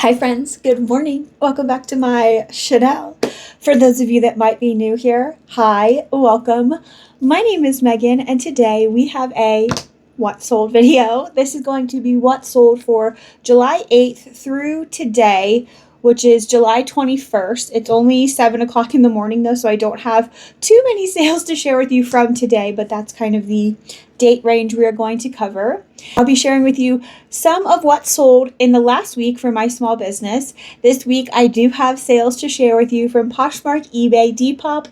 Hi friends, good morning. Welcome back to my channel. For those of you that might be new here, hi, welcome. My name is Megan and today we have a what sold video. This is going to be what sold for July 8th through today, which is July 21st. It's only 7 o'clock in the morning though, so I don't have too many sales to share with you from today, but that's kind of the date range we are going to cover. I'll be sharing with you some of what sold in the last week for my small business. This week I do have sales to share with you from Poshmark, eBay, Depop,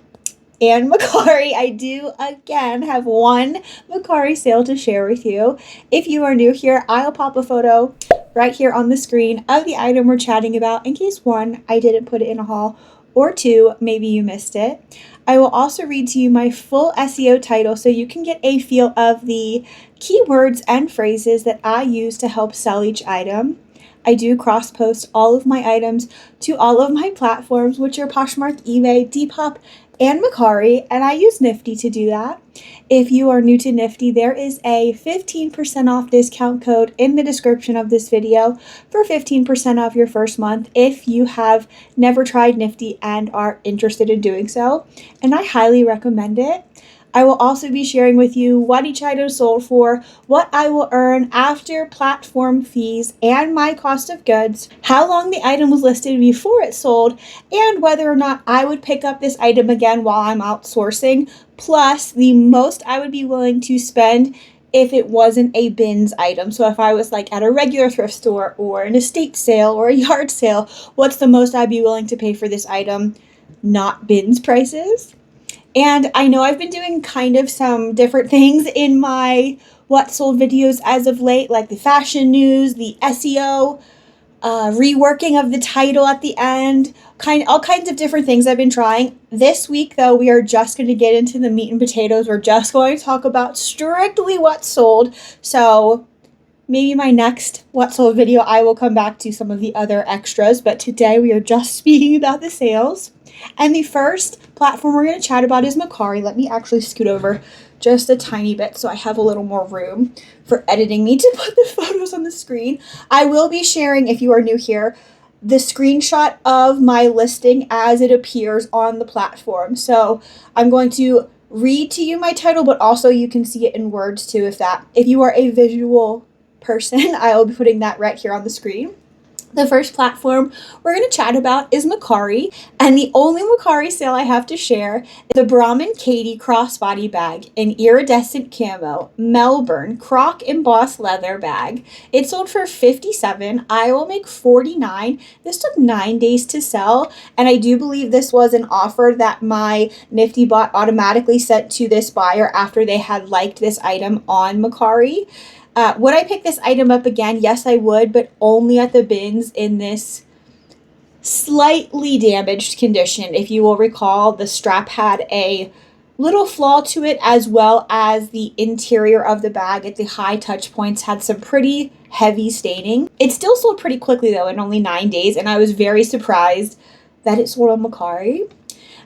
and Mercari. I do again have one Mercari sale to share with you. If you are new here, I'll pop a photo right here on the screen of the item we're chatting about in case one, I didn't put it in a haul, or two, maybe you missed it. I will also read to you my full SEO title so you can get a feel of the keywords and phrases that I use to help sell each item. I do cross-post all of my items to all of my platforms, which are Poshmark, eBay, Depop, and Mercari, and I use NIFTY to do that. If you are new to NIFTY, there is a 15% off discount code in the description of this video for 15% off your first month if you have never tried NIFTY and are interested in doing so, and I highly recommend it. I will also be sharing with you what each item sold for, what I will earn after platform fees and my cost of goods, how long the item was listed before it sold, and whether or not I would pick up this item again while I'm outsourcing, plus the most I would be willing to spend if it wasn't a bins item. So if I was like at a regular thrift store or an estate sale or a yard sale, what's the most I'd be willing to pay for this item, not bins prices. And I know I've been doing kind of some different things in my what sold videos as of late, like the fashion news, the SEO, reworking of the title at the end, all kinds of different things I've been trying. This week, though, we are just going to get into the meat and potatoes. We're just going to talk about strictly what sold. So maybe my next what sold video, I will come back to some of the other extras, but today we are just speaking about the sales. And the first platform we're going to chat about is Mercari. Let me actually scoot over just a tiny bit so I have a little more room for editing me to put the photos on the screen. I will be sharing, if you are new here, the screenshot of my listing as it appears on the platform. So I'm going to read to you my title, but also you can see it in words too if you are a visual person. I will be putting that right here on the screen. The first platform we're going to chat about is Mercari, and the only Mercari sale I have to share is the Brahmin Katie crossbody bag in iridescent camo, Melbourne croc embossed leather bag. It sold for $57. I will make $49. This took 9 days to sell, and I do believe this was an offer that my NIFTY bot automatically sent to this buyer after they had liked this item on Mercari. Would I pick this item up again? Yes, I would, but only at the bins in this slightly damaged condition. If you will recall, the strap had a little flaw to it, as well as the interior of the bag at the high touch points had some pretty heavy staining. It still sold pretty quickly though in only 9 days, and I was very surprised that it sold on Mercari.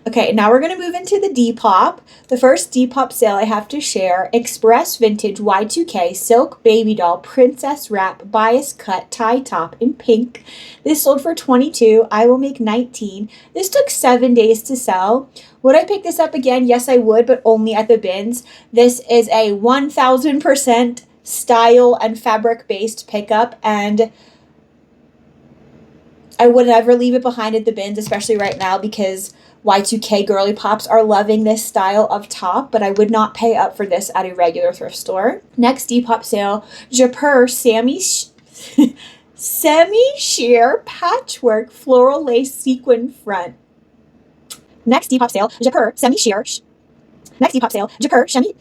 Okay, now we're going to move into the Depop. The first Depop sale I have to share, Express Vintage Y2K Silk Baby Doll Princess Wrap Bias Cut Tie Top in pink. This sold for $22. I will make $19. This took 7 days to sell. Would I pick this up again? Yes, I would, but only at the bins. This is a 1000% style and fabric-based pickup, and I would never leave it behind at the bins, especially right now because Y2K girly pops are loving this style of top, but I would not pay up for this at a regular thrift store. Next Depop sale, Japur semi-sheer patchwork floral lace sequin front. Next Depop sale, Japur semi-sheer. Next Depop sale, Japur semi.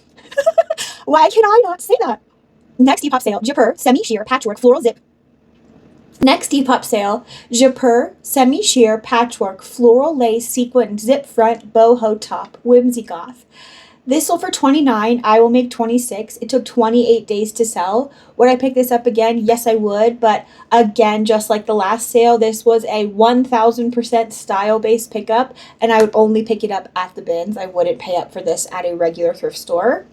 Why can I not say that? Next Depop sale, Japur semi-sheer patchwork floral zip. Next Depop sale, Japur semi-sheer patchwork floral lace sequin zip front boho top, whimsy goth. This sold for $29. I will make $26. It took 28 days to sell. Would I pick this up again? Yes, I would. But again, just like the last sale, this was a 1000% style-based pickup, and I would only pick it up at the bins. I wouldn't pay up for this at a regular thrift store.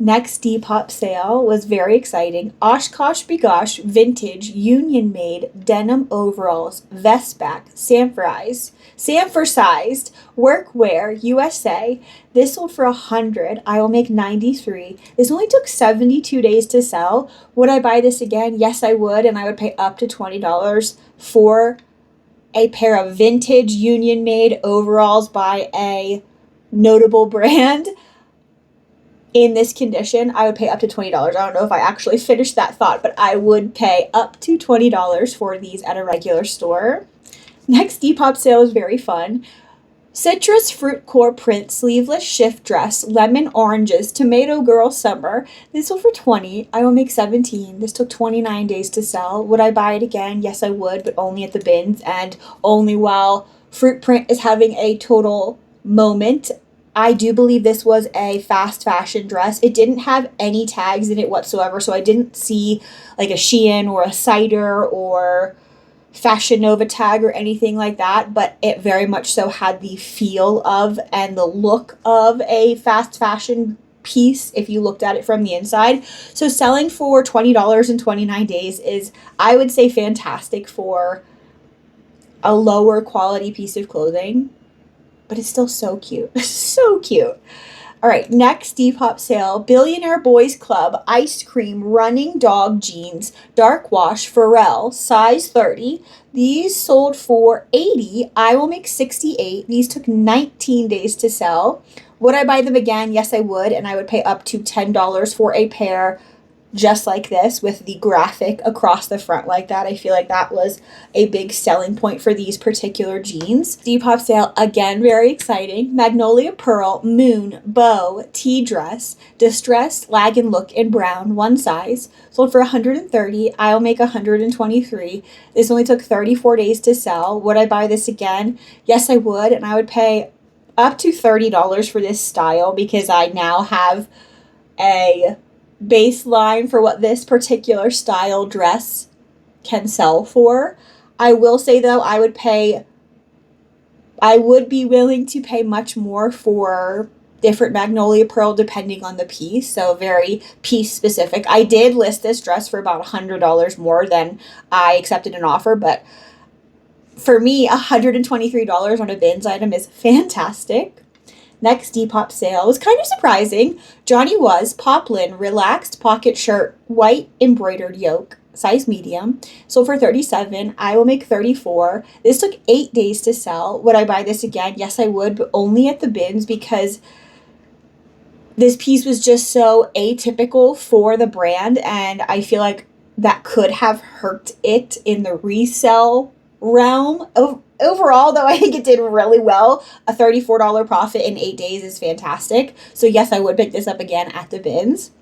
Next Depop sale was very exciting. Oshkosh Begosh Vintage Union Made Denim Overalls Vest Back Sanforized Workwear USA. This sold for 100. I will make 93. This only took 72 days to sell. Would I buy this again? Yes, I would, and I would pay up to $20 for a pair of vintage Union Made overalls by a notable brand. In this condition, I would pay up to $20. I don't know if I actually finished that thought, but I would pay up to $20 for these at a regular store. Next Depop sale is very fun. Citrus Fruit Core Print Sleeveless Shift Dress Lemon Oranges Tomato Girl Summer. This sold for 20. I will make 17. This took 29 days to sell. Would I buy it again? Yes, I would, but only at the bins and only while Fruit Print is having a total moment. I do believe this was a fast fashion dress. It didn't have any tags in it whatsoever, so I didn't see like a Shein or a Cider or Fashion Nova tag or anything like that, but it very much so had the feel of and the look of a fast fashion piece if you looked at it from the inside. So selling for $20 in 29 days is, I would say, fantastic for a lower quality piece of clothing. But it's still so cute. So cute. All right, next Depop sale. Billionaire Boys Club Ice Cream Running Dog Jeans Dark Wash Pharrell size 30. These sold for 80. I will make 68. These took 19 days to sell. Would I buy them again? Yes, I would, and I would pay up to $10 for a pair just like this with the graphic across the front like that. I feel like that was a big selling point for these particular jeans. Depop sale, again, very exciting. Magnolia Pearl Moon Bow Tea Dress Distressed Lag and Look in brown, one size, sold for 130. I'll make 123. This only took 34 days to sell. Would I buy this again? Yes, I would, and I would pay up to $30 for this style because I now have a baseline for what this particular style dress can sell for. I will say though, I would be willing to pay much more for different Magnolia Pearl depending on the piece, so very piece specific. I did list this dress for about $100 more than I accepted an offer, but for me, $123 on a bins item is fantastic. Next Depop sale was kind of surprising. Johnny Was Poplin Relaxed Pocket Shirt White Embroidered Yoke, size medium, sold for 37. I will make 34. This took 8 days to sell. Would I buy this again? Yes, I would, but only at the bins because this piece was just so atypical for the brand, and I feel like that could have hurt it in the resell realm. Overall, though, I think it did really well. A $34 profit in 8 days is fantastic. So yes, I would pick this up again at the bins.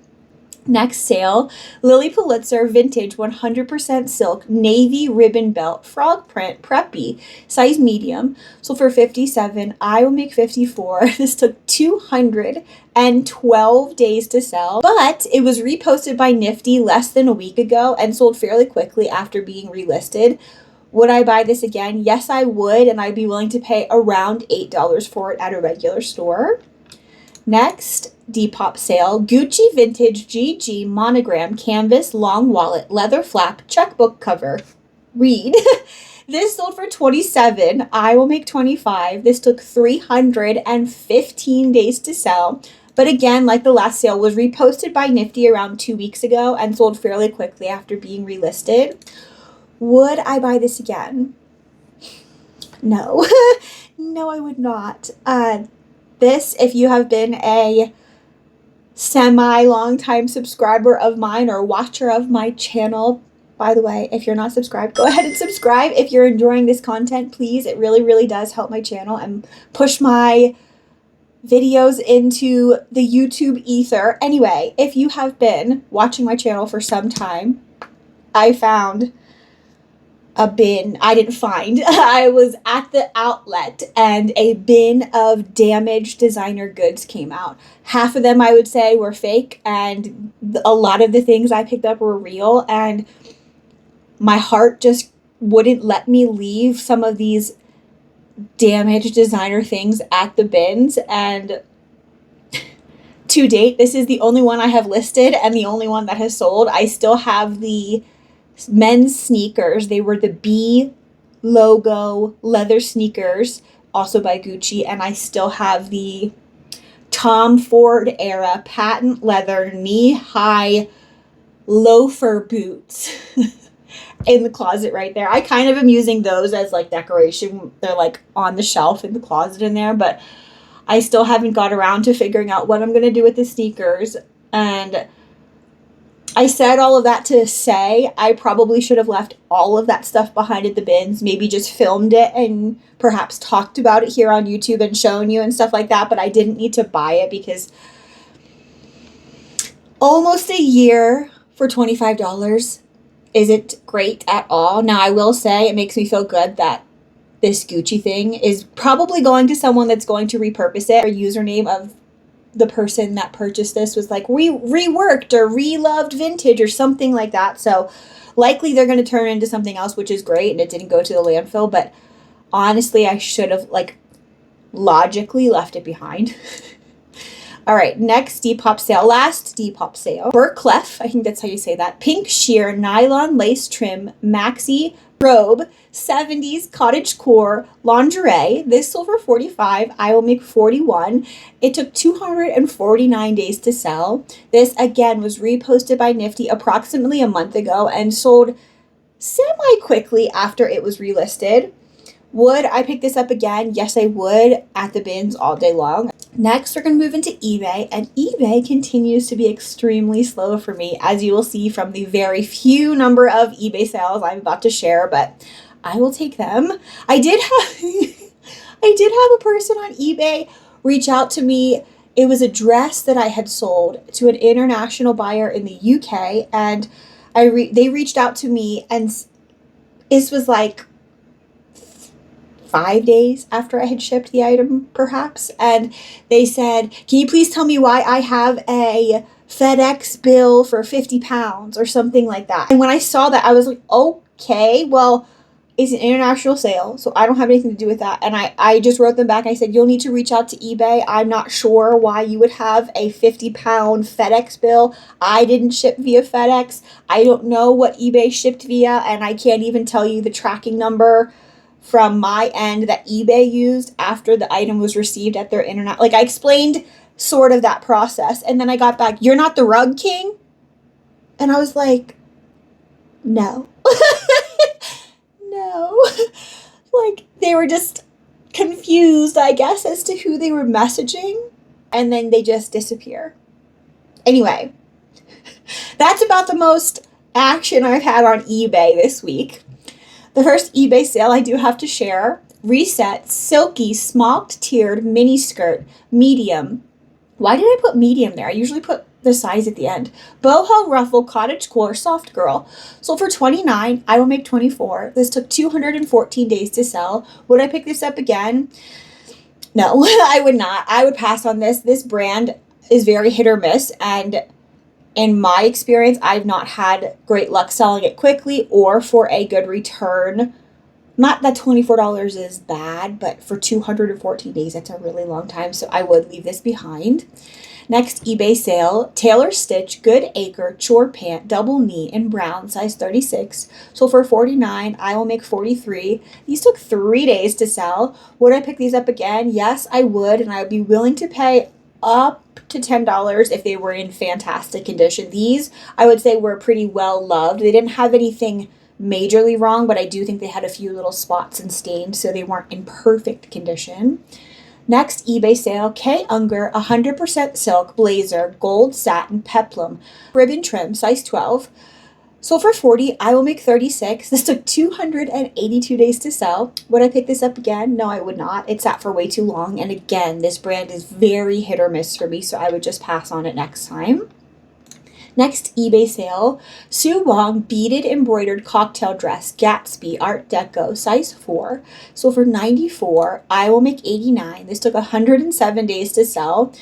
Next sale, Lily Pulitzer Vintage 100% Silk Navy Ribbon Belt Frog Print Preppy, size medium. So for 57, I will make 54. This took 212 days to sell, but it was reposted by NIFTY less than a week ago and sold fairly quickly after being relisted. Would I buy this again? Yes, I would, and I'd be willing to pay around $8 for it at a regular store. Next, Depop sale, Gucci Vintage GG Monogram Canvas Long Wallet Leather Flap Checkbook Cover. Read. This sold for 27. I will make 25. This took 315 days to sell. But again, like the last sale, was reposted by NIFTY around 2 weeks ago and sold fairly quickly after being relisted. Would I buy this again? No. No, I would not. This, if you have been a semi-long time subscriber of mine or watcher of my channel, by the way, if you're not subscribed, go ahead and subscribe. If you're enjoying this content, please. It really, really does help my channel and push my videos into the YouTube ether. Anyway, if you have been watching my channel for some time, I found a bin. I didn't find. I was at the outlet and a bin of damaged designer goods came out. Half of them I would say were fake and a lot of the things I picked up were real, and my heart just wouldn't let me leave some of these damaged designer things at the bins, and to date, this is the only one I have listed and the only one that has sold. I still have the men's sneakers. They were the B logo leather sneakers, also by Gucci, and I still have the Tom Ford era patent leather knee-high loafer boots in the closet right there. I kind of am using those as like decoration. They're like on the shelf in the closet in there, but I still haven't got around to figuring out what I'm going to do with the sneakers. And I said all of that to say I probably should have left all of that stuff behind at the bins, maybe just filmed it and perhaps talked about it here on YouTube and shown you and stuff like that, but I didn't need to buy it because almost a year for $25 isn't great at all. Now, I will say it makes me feel good that this Gucci thing is probably going to someone that's going to repurpose it. Or username of the person that purchased this was like reworked or reloved vintage or something like that. So likely they're going to turn into something else, which is great. And it didn't go to the landfill, but honestly, I should have like logically left it behind. All right, next Depop sale, last Depop sale. Burclef, I think that's how you say that. Pink sheer nylon lace trim maxi robe, 70s cottagecore lingerie. This sold for $45. I will make $41. It took 249 days to sell. This again was reposted by NIFTY approximately a month ago and sold semi-quickly after it was relisted. Would I pick this up again? Yes, I would, at the bins all day long. Next, we're going to move into eBay, and eBay continues to be extremely slow for me, as you will see from the very few number of eBay sales I'm about to share, but I will take them. I did have a person on eBay reach out to me. It was a dress that I had sold to an international buyer in the UK, and they reached out to me, and this was like 5 days after I had shipped the item, perhaps. And they said, can you please tell me why I have a FedEx bill for 50 pounds or something like that? And when I saw that, I was like, okay, well, it's an international sale, so I don't have anything to do with that. And I just wrote them back. I said, you'll need to reach out to eBay. I'm not sure why you would have a 50-pound FedEx bill. I didn't ship via FedEx. I don't know what eBay shipped via, and I can't even tell you the tracking number from my end that eBay used after the item was received at their internet. Like, I explained sort of that process, and then I got back, you're not the rug king? And I was like, no. No. Like, they were just confused, I guess, as to who they were messaging, and then they just disappear. Anyway, that's about the most action I've had on eBay this week. The first eBay sale I do have to share, Reset Silky Smocked Tiered Mini Skirt, medium. Why did I put medium there? I usually put the size at the end. Boho Ruffle Cottagecore Soft Girl. Sold for $29. I will make $24. This took 214 days to sell. Would I pick this up again? No, I would not. I would pass on this. This brand is very hit or miss, and in my experience, I've not had great luck selling it quickly or for a good return. Not that $24 is bad, but for 214 days, that's a really long time, so I would leave this behind. Next eBay sale, Tailor Stitch Good Acre Chore Pant Double Knee in brown, size 36. So for $49, I will make $43. These took 3 days to sell. Would I pick these up again? Yes, I would, and I would be willing to pay up to $10 if they were in fantastic condition. These, I would say, were pretty well loved. They didn't have anything majorly wrong, but I do think they had a few little spots and stains, so they weren't in perfect condition. Next eBay sale, K. Unger 100% silk blazer gold satin peplum ribbon trim, size 12. Sold for $40. I will make $36. This took 282 days to sell. Would I pick this up again? No, I would not. It sat for way too long. And again, this brand is very hit or miss for me, so I would just pass on it next time. Next eBay sale, Sue Wong beaded embroidered cocktail dress, Gatsby Art Deco, size 4. Sold for $94. I will make $89. This took 107 days to sell.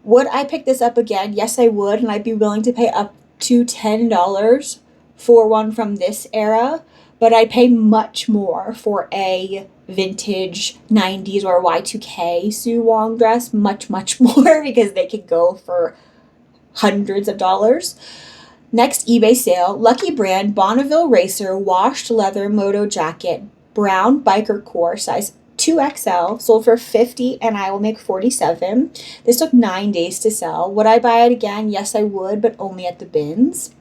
Would I pick this up again? Yes, I would, and I'd be willing to pay up to $10 for one from this era, but I'd pay much more for a vintage 90s or Y2K Sue Wong dress much, much more because they could go for hundreds of dollars. Next eBay sale, Lucky Brand Bonneville Racer washed leather moto jacket, brown biker core, size 2XL, sold for $50 and I will make $47. This took 9 days to sell. Would I buy it again? Yes, I would, but only at the bins.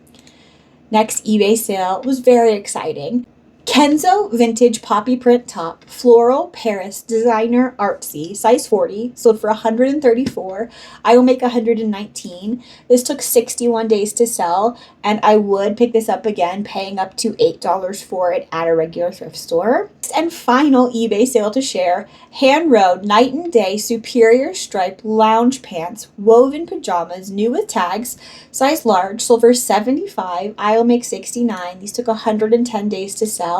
Next eBay sale was very exciting. Kenzo vintage poppy print top, floral Paris designer artsy, size 40, sold for $134. I will make $119. This took 61 days to sell, and I would pick this up again, paying up to $8 for it at a regular thrift store. And final eBay sale to share, hand rode night and day superior stripe lounge pants, woven pajamas, new with tags, size large, sold for $75. I will make $69. These took 110 days to sell.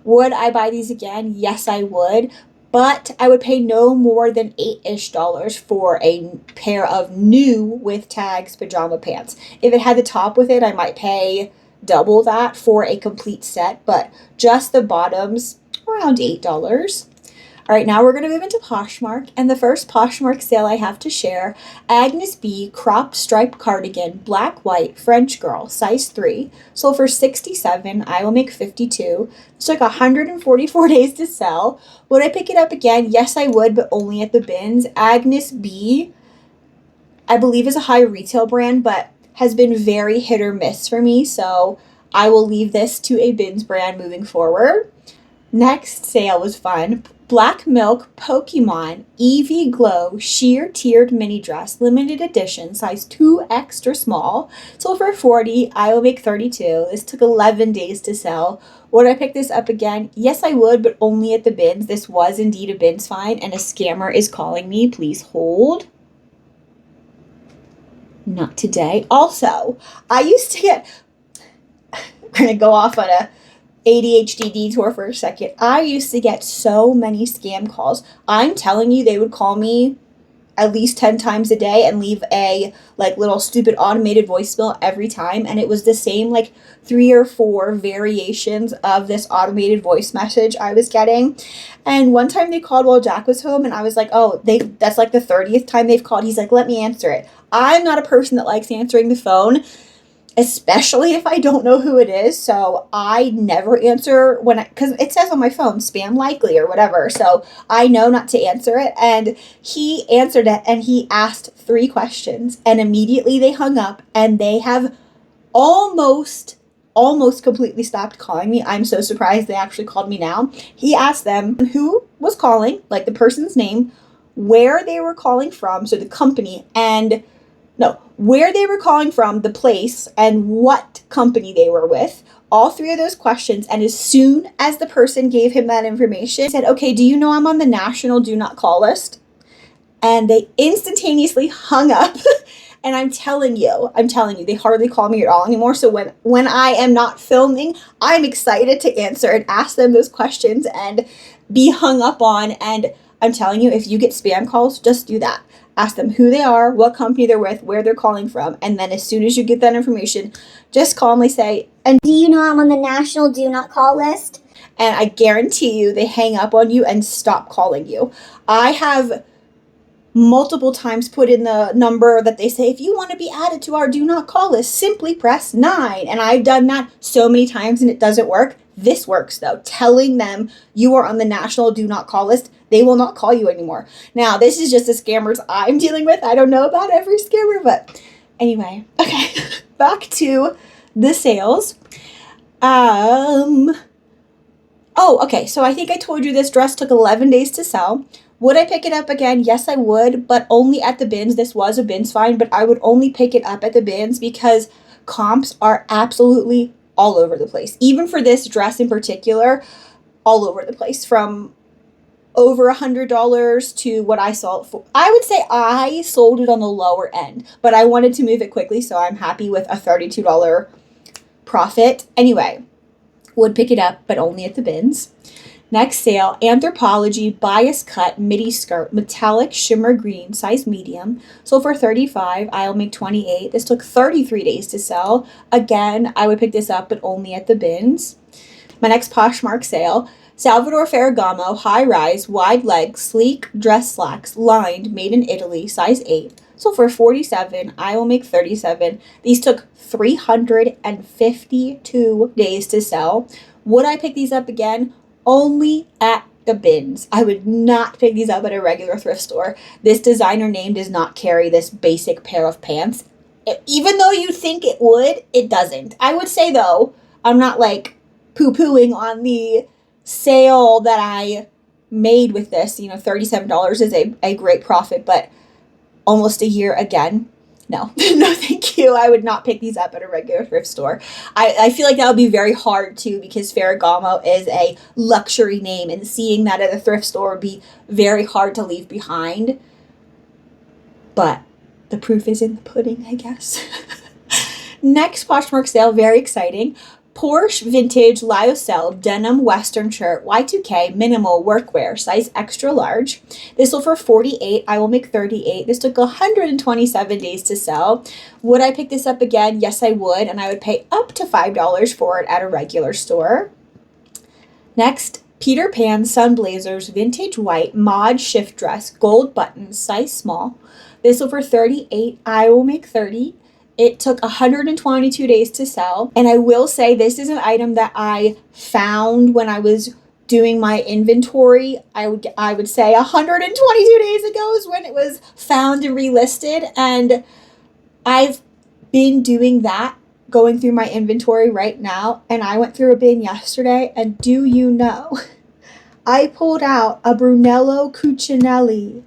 Would I buy these again? Yes, I would. But I would pay no more than $8-ish for a pair of new with tags pajama pants. If it had the top with it, I might pay double that for a complete set. But just the bottoms, around $8. All right, now we're going to move into Poshmark, and the first Poshmark sale I have to share, Agnes B crop stripe cardigan, black, white, French girl, size 3, sold for $67. I will make $52. This took 144 days to sell. Would I pick it up again? Yes, I would, but only at the bins. Agnes B, I believe, is a high retail brand, but has been very hit or miss for me, so I will leave this to a bins brand moving forward. Next sale was fun. Black Milk Pokemon Eevee Glow sheer tiered mini dress, limited edition, size 2 extra small, sold for $40. I will make $32. This took 11 days to sell. Would I pick this up again? Yes, I would, but only at the bins. This was indeed a bins find, and a scammer is calling me. Please hold. Not today. Also, I used to get... We're going to go off on a ADHD detour for a second. I used to get so many scam calls. I'm telling you, they would call me at least 10 times a day and leave a little stupid automated voicemail every time, and it was the same 3 or 4 variations of this automated voice message I was getting. And one time they called while Jack was home, and I was like, oh, that's the 30th time they've called. He's like, let me answer it. I'm not a person that likes answering the phone, especially if I don't know who it is. So I never answer because it says on my phone, spam likely or whatever. So I know not to answer it. And he answered it and he asked 3 questions and immediately they hung up, and they have almost completely stopped calling me. I'm so surprised they actually called me now. He asked them who was calling, the person's name, where they were calling from, so the company, and where they were calling from, the place, and what company they were with. All 3 of those questions. And as soon as the person gave him that information, he said, okay, do you know I'm on the national do not call list? And they instantaneously hung up. And I'm telling you, they hardly call me at all anymore. So when I am not filming, I'm excited to answer and ask them those questions and be hung up on. And I'm telling you, if you get spam calls, just do that. Ask them who they are, what company they're with, where they're calling from, and then as soon as you get that information, just calmly say, and do you know I'm on the national do not call list? And I guarantee you they hang up on you and stop calling you. I have multiple times put in the number that they say, if you want to be added to our do not call list, simply press 9. And I've done that so many times and it doesn't work. This works though. Telling them you are on the national do not call list, they will not call you anymore. Now, this is just the scammers I'm dealing with. I don't know about every scammer, but anyway, okay, back to the sales. Okay, so I think I told you this dress took 11 days to sell. Would I pick it up again? Yes, I would, but only at the bins. This was a bins find, but I would only pick it up at the bins because comps are absolutely all over the place. Even for this dress in particular, all over the place, from over $100 to what I sold for. I would say I sold it on the lower end, but I wanted to move it quickly, so I'm happy with a $32 profit. Anyway, would pick it up, but only at the bins. Next sale, Anthropologie bias cut midi skirt, metallic shimmer green, size medium, sold for $35. I'll make $28. This took 33 days to sell. Again, I would pick this up, but only at the bins. My next Poshmark sale, Salvador Ferragamo, high rise, wide leg, sleek dress slacks, lined, made in Italy, size 8. So for 47, I will make 37. These took 352 days to sell. Would I pick these up again? Only at the bins. I would not pick these up at a regular thrift store. This designer name does not carry this basic pair of pants. Even though you think it would, it doesn't. I would say, though, I'm not like poo-pooing on the sale that I made with this. You know, $37 is a great profit, but almost a year again. No, no, thank you. I would not pick these up at a regular thrift store. I feel like that would be very hard too, because Ferragamo is a luxury name, and seeing that at a thrift store would be very hard to leave behind. But the proof is in the pudding, I guess. Next Poshmark sale, very exciting. Porsche Vintage Lyocell Denim Western Shirt Y2K Minimal Workwear size extra large. This sold for 48. I will make 38. This took 127 days to sell. Would I pick this up again? Yes, I would, and I would pay up to $5 for it at a regular store. Next, Peter Pan Sun Blazers Vintage White Mod Shift Dress Gold Buttons size small. This sold for 38. I will make 30. It took 122 days to sell. And I will say this is an item that I found when I was doing my inventory. I would say 122 days ago is when it was found and relisted. And I've been doing that, going through my inventory right now. And I went through a bin yesterday. And do you know, I pulled out a Brunello Cucinelli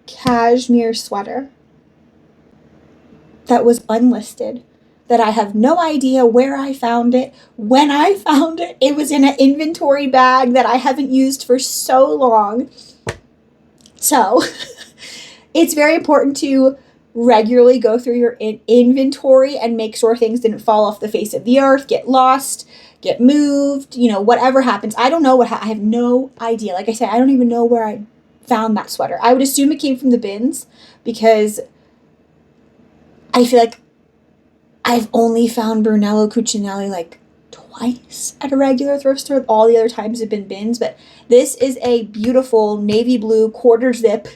cashmere sweater that was unlisted, that I have no idea where I found it, when I found it. It was in an inventory bag that I haven't used for so long. So it's very important to regularly go through your inventory and make sure things didn't fall off the face of the earth, get lost, get moved, you know, whatever happens. I don't know I have no idea. Like I said, I don't even know where I found that sweater. I would assume it came from the bins, because I feel like I've only found Brunello Cucinelli like twice at a regular thrift store. All the other times have been bins. But this is a beautiful navy blue quarter zip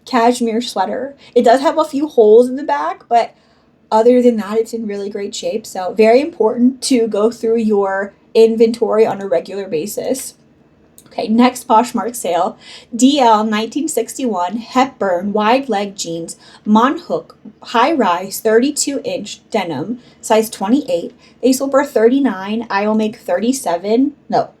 cashmere sweater. It does have a few holes in the back, but other than that, it's in really great shape. So very important to go through your inventory on a regular basis. Okay, next Poshmark sale. DL 1961 Hepburn wide leg jeans, Monhook high rise 32-inch denim, size 28. They sold for 39. I will make 37. No.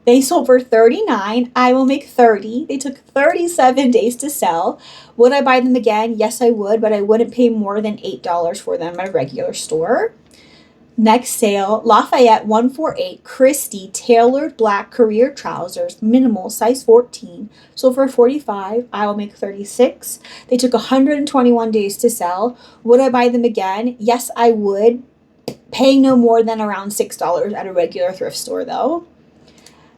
They sold for 39. I will make 30. They took 37 days to sell. Would I buy them again? Yes, I would, but I wouldn't pay more than $8 for them at a regular store. Next sale, Lafayette 148 Christie tailored black career trousers, minimal, size 14. So for 45, I will make 36. They took 121 days to sell. Would I buy them again? Yes, I would. Paying no more than around $6 at a regular thrift store, though.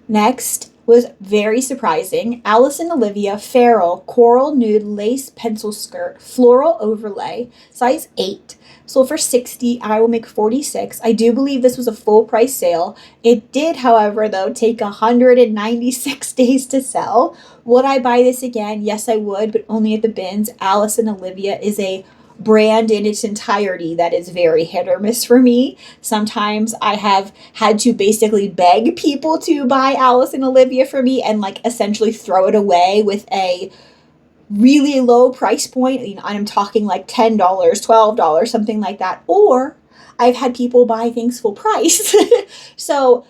Next was very surprising. Alice and Olivia Farrell coral nude lace pencil skirt, floral overlay, size 8. Sold for 60. I will make 46. I do believe this was a full price sale. It did, however, though, take 196 days to sell. Would I buy this again? Yes, I would, but only at the bins. Alice and Olivia is a brand in its entirety that is very hit or miss for me. Sometimes I have had to basically beg people to buy Alice and Olivia for me and like essentially throw it away with a really low price point. You know, I'm talking like $10, $12, something like that. Or I've had people buy things full price. So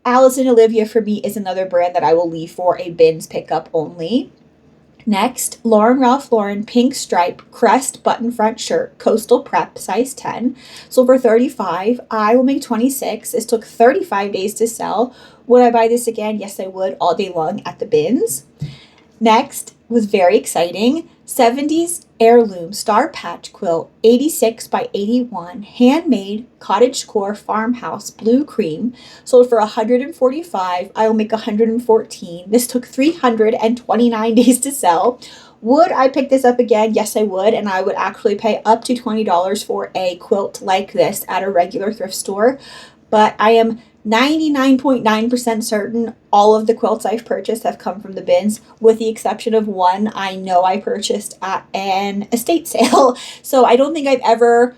Alice and Olivia for me is another brand that I will leave for a bins pickup only. Next, Lauren Ralph Lauren pink stripe crest button front shirt, coastal prep, size 10. Sold for 35. I will make 26. This took 35 days to sell. Would I buy this again? Yes, I would, all day long at the bins. Next was very exciting. 70s heirloom star patch quilt, 86 by 81, handmade cottagecore farmhouse blue cream, sold for 145. I will make 114. This took 329 days to sell. Would I pick this up again? Yes, I would, and I would actually pay up to $20 for a quilt like this at a regular thrift store. But I am 99.9% certain all of the quilts I've purchased have come from the bins, with the exception of one I know I purchased at an estate sale. So I don't think I've ever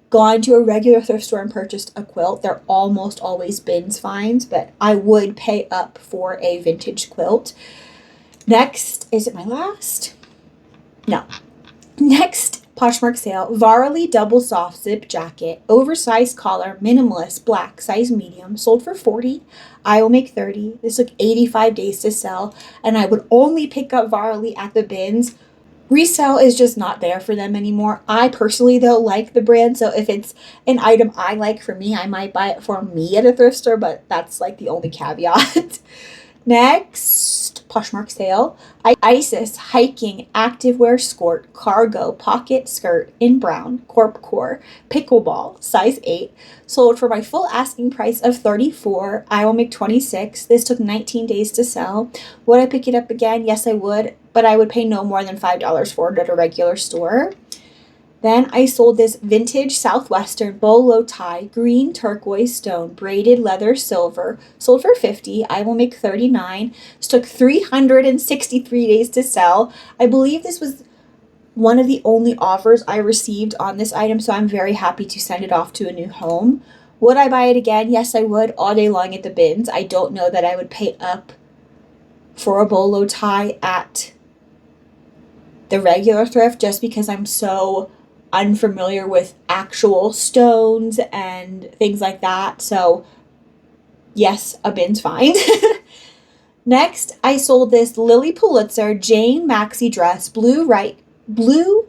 gone to a regular thrift store and purchased a quilt. They're almost always bins finds, but I would pay up for a vintage quilt. Next, is it my last? No. Next, Poshmark sale, Varley double soft zip jacket, oversized collar, minimalist, black, size medium, sold for $40. I will make $30. This took 85 days to sell, and I would only pick up Varley at the bins. Resell is just not there for them anymore. I personally, though, like the brand, so if it's an item I like for me, I might buy it for me at a thrift store, but that's like the only caveat. Next, Poshmark sale, Isis hiking activewear skirt, cargo pocket skirt in brown, corp core, pickleball, size 8, sold for my full asking price of $34. I will make $26. This took 19 days to sell. Would I pick it up again? Yes, I would, but I would pay no more than $5 for it at a regular store. Then I sold this vintage Southwestern bolo tie, green turquoise stone, braided leather silver, sold for $50. I will make $39. This took 363 days to sell. I believe this was one of the only offers I received on this item, so I'm very happy to send it off to a new home. Would I buy it again? Yes, I would, all day long at the bins. I don't know that I would pay up for a bolo tie at the regular thrift just because I'm so unfamiliar with actual stones and things like that. So yes, a bin's fine. Next, I sold this Lily Pulitzer Jane maxi dress, blue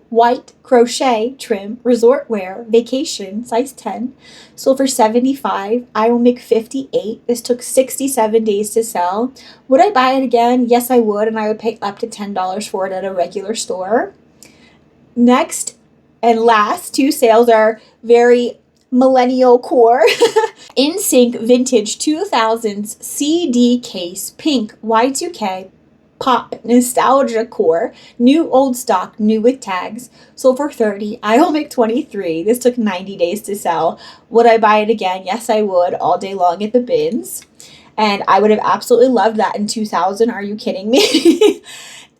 white crochet trim, resort wear, vacation, size 10, sold for $75. I will make $58. This took 67 days to sell. Would I buy it again? Yes, I would, and I would pay up to $10 for it at a regular store. Next and last two sales are very millennial core. In Sync Vintage 2000s CD case, pink, Y2K, pop, nostalgia core, new old stock, new with tags, sold for $30. I will make $23. This took 90 days to sell. Would I buy it again? Yes, I would, all day long at the bins. And I would have absolutely loved that in 2000. Are you kidding me?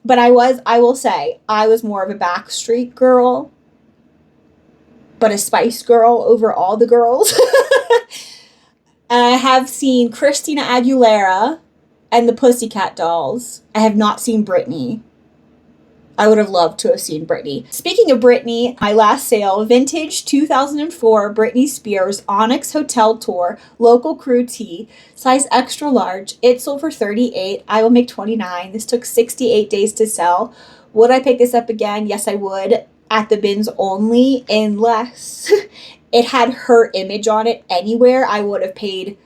But I will say, I was more of a Backstreet girl, but a Spice Girl over all the girls. I have seen Christina Aguilera and the Pussycat Dolls. I have not seen Britney. I would have loved to have seen Britney. Speaking of Britney, my last sale, vintage 2004 Britney Spears Onyx Hotel Tour, local crew tee, size extra large. It sold for $38. I will make $29. This took 68 days to sell. Would I pick this up again? Yes, I would. At the bins only, unless it had her image on it anywhere. I would have paid.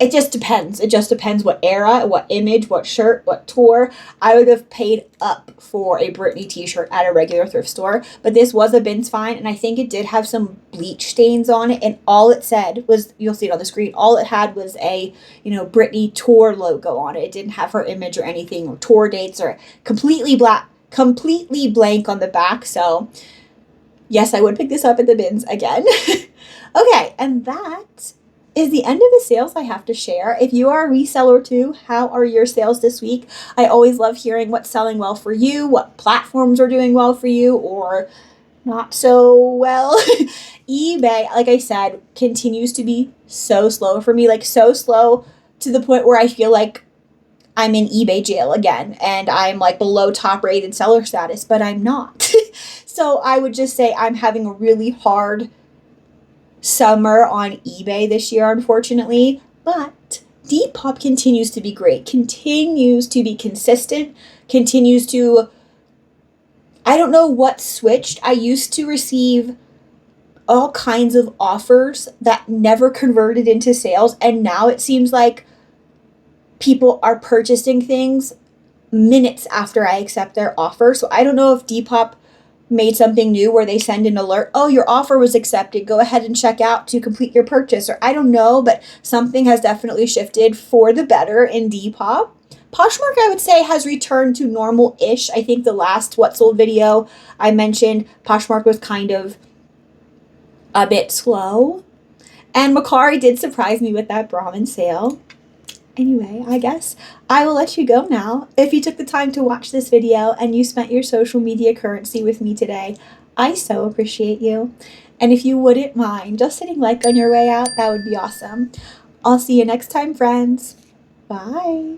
It just depends. It just depends what era, what image, what shirt, what tour. I would have paid up for a Britney t-shirt at a regular thrift store. But this was a bins find, and I think it did have some bleach stains on it. And all it said was, you'll see it on the screen, all it had was a, Britney tour logo on it. It didn't have her image or anything, or tour dates, or completely blank on the back. So yes, I would pick this up at the bins again. Okay, and that is the end of the sales I have to share. If you are a reseller too, how are your sales this week? I always love hearing what's selling well for you, what platforms are doing well for you, or not so well. eBay, like I said, continues to be so slow for me, like so slow to the point where I feel like I'm in eBay jail again, and I'm like below top rated seller status, but I'm not. So I would just say I'm having a really hard summer on eBay this year, unfortunately, but Depop continues to be great, continues to be consistent, continues to, I don't know what switched. I used to receive all kinds of offers that never converted into sales, and now it seems like people are purchasing things minutes after I accept their offer. So I don't know if Depop made something new where they send an alert, oh, your offer was accepted, go ahead and check out to complete your purchase, or I don't know, but something has definitely shifted for the better in Depop. Poshmark, I would say, has returned to normal-ish. I think the last What Sold video I mentioned, Poshmark was kind of a bit slow. And Mercari did surprise me with that Brahmin sale. Anyway, I guess I will let you go now. If you took the time to watch this video and you spent your social media currency with me today, I so appreciate you. And if you wouldn't mind just hitting like on your way out, that would be awesome. I'll see you next time, friends. Bye.